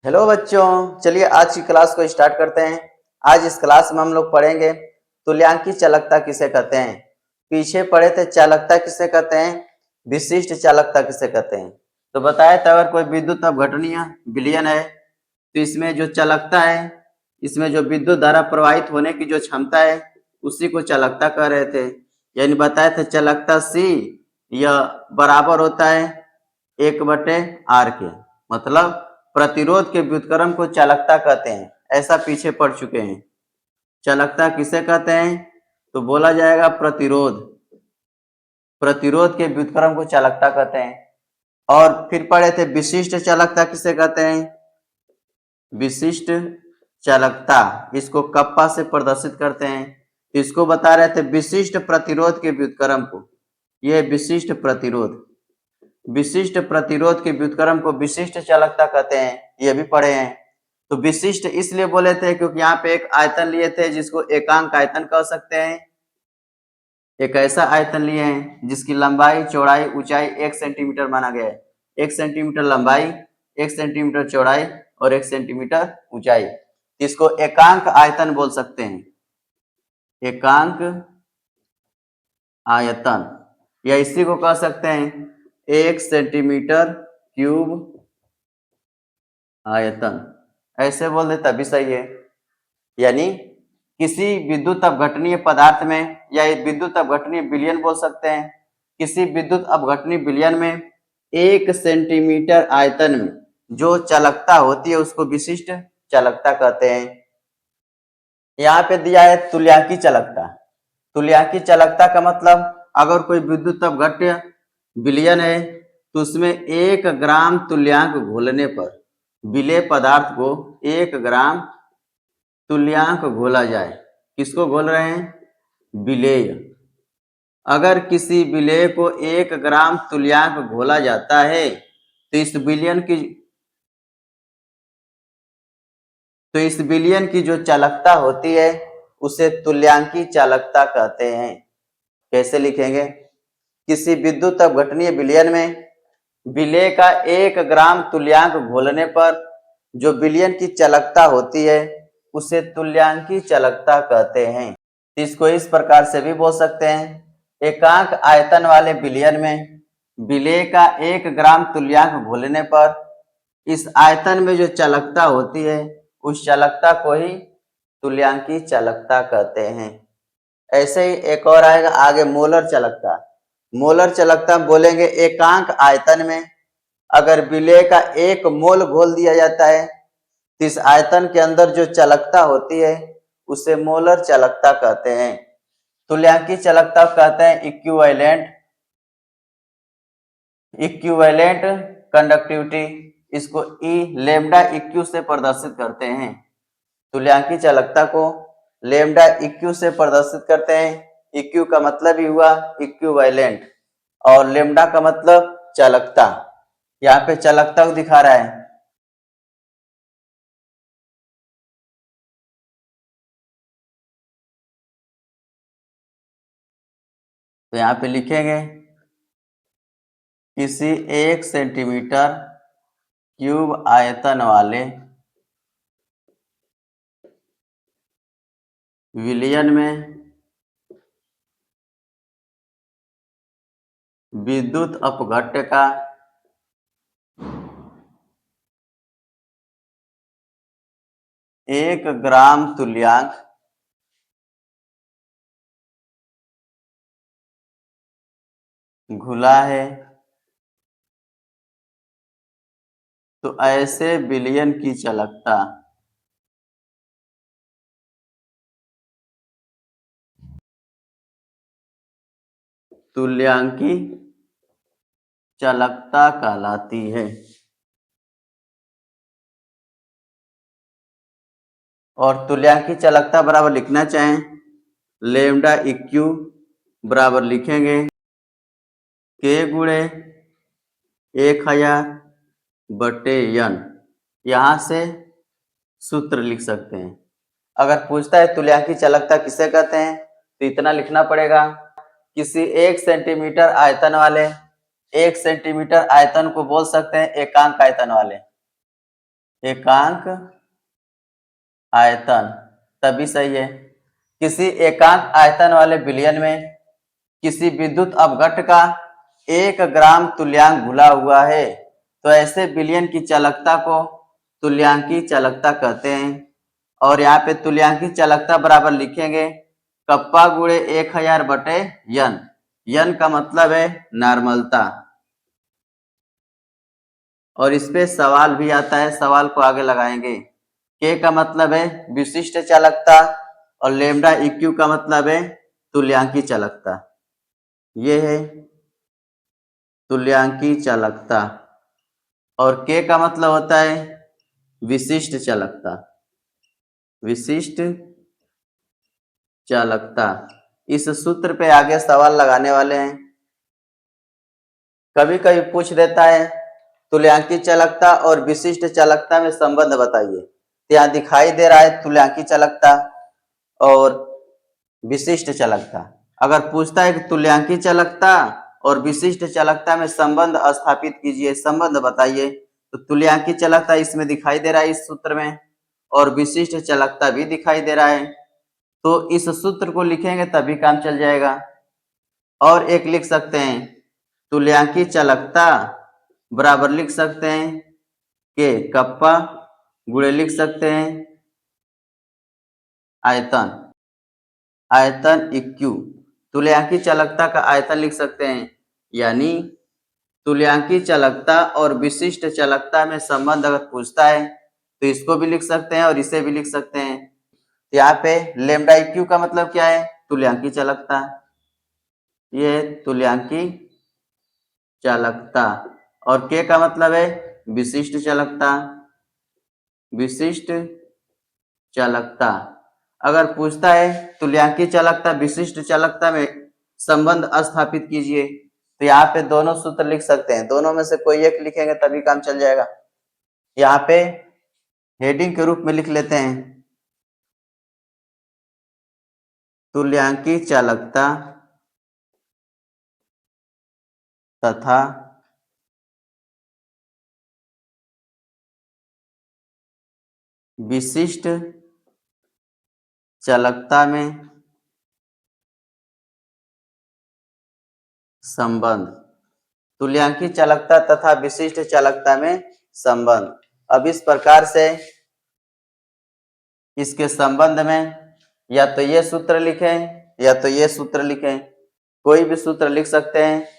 Hello बच्चों, चलिए आज की क्लास को स्टार्ट करते हैं। आज इस क्लास में हम लोग पढ़ेंगे तुल्यांकी चालकता किसे कहते हैं। पीछे पढ़े थे चालकता किसे कहते हैं, विशिष्ट चालकता किसे कहते हैं। तो बताया था अगर कोई विद्युत अपघटनीय विलयन है तो इसमें जो चालकता है, इसमें जो विद्युत धारा प्रवाहित होने की जो क्षमता है उसी को चालकता कह रहे थे। यानी बताए थे चालकता C यह बराबर होता है 1/R के। मतलब प्रतिरोध के व्युत्क्रम को चालकता कहते हैं, ऐसा पीछे पढ़ चुके हैं। चालकता किसे कहते हैं तो बोला जाएगा प्रतिरोध के व्युत्क्रम को चालकता कहते हैं। और फिर पढ़े थे विशिष्ट चालकता किसे कहते हैं। विशिष्ट चालकता इसको कप्पा से प्रदर्शित करते हैं। तो इसको बता रहे थे विशिष्ट प्रतिरोध के व्युत्क्रम को। यह विशिष्ट प्रतिरोध के व्युत्क्रम को विशिष्ट चालकता कहते हैं, ये भी पढ़े हैं। तो विशिष्ट इसलिए बोले थे क्योंकि यहाँ पे एक आयतन लिए थे जिसको एकांक आयतन कह सकते हैं। एक ऐसा आयतन लिए हैं जिसकी लंबाई चौड़ाई ऊंचाई 1 सेंटीमीटर माना गया है। 1 सेंटीमीटर लंबाई, 1 सेंटीमीटर चौड़ाई और 1 सेंटीमीटर ऊंचाई। इसको एकांक आयतन बोल सकते हैं, एकांक आयतन, या इसी को कह सकते हैं 1 सेंटीमीटर क्यूब आयतन। ऐसे बोल दे तभी सही है। यानी किसी विद्युत अपघटनीय पदार्थ में या विद्युत अपघटनीय विलयन बोल सकते हैं। किसी विद्युत अपघटनीय विलयन में 1 सेंटीमीटर आयतन में जो चालकता होती है उसको विशिष्ट चालकता कहते हैं। यहाँ पे दिया है तुल्यांकी चालकता। तुल्यांकी चालकता का मतलब अगर कोई विद्युत अपघट्य विलयन है तो उसमें 1 ग्राम तुल्यांक घोलने पर, विलेय पदार्थ को 1 ग्राम तुल्यांक घोला जाए। किसको घोल रहे हैं, विलेय। अगर किसी विलेय को 1 ग्राम तुल्यांक घोला जाता है तो इस विलयन की जो चालकता होती है उसे तुल्यांकी चालकता कहते हैं। कैसे लिखेंगे, किसी विद्युत अपघटनीय विलयन में विलेय का 1 ग्राम तुल्यांक घोलने पर जो विलयन की चालकता होती है उसे तुल्यांकी चालकता कहते हैं। इसको इस प्रकार से भी बोल सकते हैं, एकांक आयतन वाले विलयन में विलेय का 1 ग्राम तुल्यांक घोलने पर इस आयतन में जो चालकता होती है उस चालकता को ही तुल्यांकी चालकता कहते हैं। ऐसे ही एक और आएगा आगे मोलर चालकता। मोलर चालकता बोलेंगे एकांक आयतन में अगर विलेय का 1 मोल घोल दिया जाता है तो इस आयतन के अंदर जो चालकता होती है उसे मोलर चालकता कहते हैं। तुल्यांकी चालकता कहते हैं इक्विवेलेंट कंडक्टिविटी। इसको ई लेमडा इक्यू से प्रदर्शित करते हैं। तुल्यांकी चालकता को लेमडा इक्यू से प्रदर्शित करते हैं। इक्यू का मतलब ही हुआ इक्विवेलेंट और लेमडा का मतलब चालकता। यहाँ पे चालकता को दिखा रहा है। तो यहाँ पे लिखेंगे किसी 1 सेंटीमीटर क्यूब आयतन वाले विलयन में विद्युत अपघट्य का 1 ग्राम तुल्यांक घुला है तो ऐसे विलयन की चालकता तुल्यांकी चालकता कहलाती है। और तुल्यांकी चालकता बराबर लिखना चाहें लेमडा इक्यू बराबर लिखेंगे के गुणे 1000/n। यहां से सूत्र लिख सकते हैं। अगर पूछता है तुल्यांकी चालकता किसे कहते हैं तो इतना लिखना पड़ेगा, किसी 1 सेंटीमीटर आयतन वाले 1 सेंटीमीटर आयतन को बोल सकते हैं एकांक आयतन वाले। एकांक आयतन, तभी सही है। किसी एकांक आयतन वाले विलयन में किसी विद्युत अपघट्ट का 1 ग्राम तुल्यांक घुला हुआ है तो ऐसे विलयन की चालकता को तुल्यांकी चालकता कहते हैं। और यहाँ पे तुल्यांकी चालकता बराबर लिखेंगे कप्पा गुणे 1000 बटे यन। यन का मतलब है नॉर्मलता। और इस पे सवाल भी आता है, सवाल को आगे लगाएंगे। के का मतलब है विशिष्ट चालकता और लेमडा इक्यू का मतलब है तुल्यांकी चालकता। ये है तुल्यांकी चालकता। और के का मतलब होता है विशिष्ट चालकता। विशिष्ट चालकता। इस सूत्र पे आगे सवाल लगाने वाले हैं। कभी कभी पूछ देता है तुल्यांकी चालकता और विशिष्ट चालकता में संबंध बताइए। तो यहाँ दिखाई दे रहा है तुल्यांकी चालकता और विशिष्ट चालकता। अगर पूछता है कि तुल्यांकी चालकता और विशिष्ट चालकता में संबंध स्थापित कीजिए, संबंध बताइए, तो तुल्यांकी चालकता इसमें दिखाई दे रहा है इस सूत्र में, और विशिष्ट चालकता भी दिखाई दे रहा है। तो इस सूत्र को लिखेंगे तभी काम चल जाएगा। और एक लिख सकते हैं तुल्यांकी चालकता बराबर लिख सकते हैं के कप्पा गुणे लिख सकते हैं आयतन। आयतन इक्यू तुल्यांकी चालकता का आयतन लिख सकते हैं। यानी तुल्यांकी चालकता और विशिष्ट चालकता में संबंध अगर पूछता है तो इसको भी लिख सकते हैं और इसे भी लिख सकते हैं। यहाँ पे लेमडा इक्यू का मतलब क्या है तुल्यांकी चालकता। ये तुल्यांकी चालकता। और के का मतलब है विशिष्ट चालकता। विशिष्ट चालकता। अगर पूछता है तुल्यांकी चालकता विशिष्ट चालकता में संबंध स्थापित कीजिए तो यहाँ पे दोनों सूत्र लिख सकते हैं। दोनों में से कोई एक लिखेंगे तभी काम चल जाएगा। यहाँ पे हेडिंग के रूप में लिख लेते हैं तुल्यांकी चालकता तथा विशिष्ट चालकता में संबंध। तुल्यांकी चालकता तथा विशिष्ट चालकता में संबंध। अब इस प्रकार से इसके संबंध में या तो ये सूत्र लिखें या तो ये सूत्र लिखें, कोई भी सूत्र लिख सकते हैं।